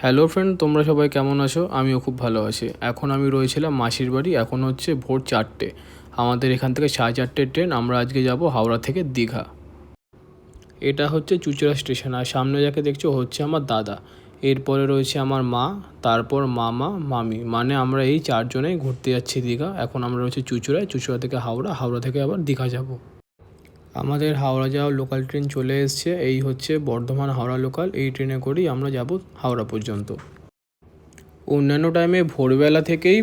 Hello friend, তোমরা সবাই কেমন আছো? আমিও খুব ভালো আছি। এখন আমি রয়েছিলাম মাসির বাড়ি। এখন হচ্ছে ভোর 4টে। আমাদের এখান থেকে 4:30 ট্রেন। আমরা আজকে যাব হাওড়া থেকে দীঘা। এটা হচ্ছে চুঁচুড়া স্টেশন, আর সামনে যাকে দেখছো হচ্ছে আমার দাদা। এরপরে রয়েছে আমার মা, তারপর মামা, মামি, মানে আমরা এই চারজনেই ঘুরতে যাচ্ছি দীঘা। এখন আমরা রয়েছে চুঁচুড়ায়, চুঁচুড়া থেকে হাওড়া, হাওড়া থেকে আবার দীঘা যাব। আমাদের হাওড়া যাওয়ার লোকাল ট্রেন চলে এসছে। এই হচ্ছে বর্ধমান হাওড়া লোকাল। এই ট্রেনে করেই আমরা যাব হাওড়া পর্যন্ত। অন্যান্য টাইমে ভোরবেলা থেকেই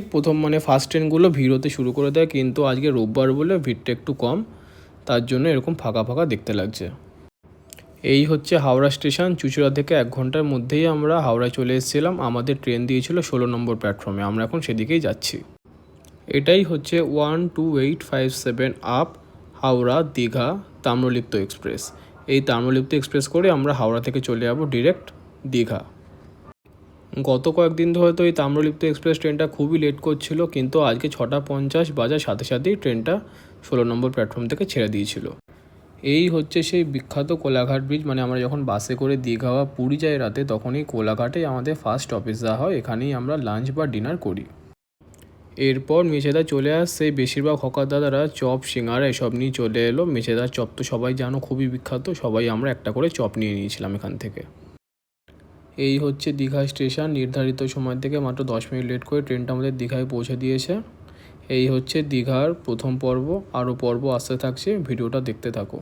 ফার্স্ট ট্রেনগুলো ভিড় হতে শুরু করে দেয়, কিন্তু আজকে রোববার বলে ভিড়টা একটু কম, তার জন্য এরকম ফাঁকা ফাঁকা দেখতে লাগছে। এই হচ্ছে হাওড়া স্টেশন। চুঁচুড়া থেকে 1 ঘন্টার মধ্যেই আমরা হাওড়ায় চলে এসেছিলাম। আমাদের ট্রেন দিয়েছিল 16 নম্বর প্ল্যাটফর্মে। আমরা এখন সেদিকেই যাচ্ছি। এটাই হচ্ছে 12857 আপ হাওড়া দীঘা তাম্রলিপ্ত এক্সপ্রেস। এই তাম্রলিপ্ত এক্সপ্রেস করে আমরা হাওড়া থেকে চলে যাব ডিরেক্ট দীঘা। গত কয়েকদিন ধরে তো এই তাম্রলিপ্ত এক্সপ্রেস ট্রেনটা খুবই লেট করছিল, কিন্তু আজকে 6:50 বাজার সাথে সাথেই ট্রেনটা 16 নম্বর প্ল্যাটফর্ম থেকে ছেড়ে দিয়েছিল। এই হচ্ছে সেই বিখ্যাত কোলাঘাট ব্রিজ। মানে আমরা যখন বাসে করে দীঘা বা পুরী যাই রাতে, তখনই কোলাঘাটেই আমাদের ফার্স্ট অফিস দেওয়া হয়। এখানেই আমরা লাঞ্চ বা ডিনার করি। এরপর মেছেদা চলে আসে। বেশিরভাগ হকার দাদারা চপ, সিঙ্গারা এসব নিয়ে চলে এলো। মেছেদার চপ তো সবাই জানো, খুবই বিখ্যাত। সবাই আমরা একটা করে চপ নিয়ে নিয়েছিলাম এখান থেকে। এই হচ্ছে দীঘা স্টেশন। নির্ধারিত সময় থেকে মাত্র 10 মিনিট লেট করে ট্রেনটা আমাদের দীঘায় পৌঁছে দিয়েছে। এই হচ্ছে দীঘার প্রথম পর্ব। আরও পর্ব আসতে থাকছে, ভিডিওটা দেখতে থাকো।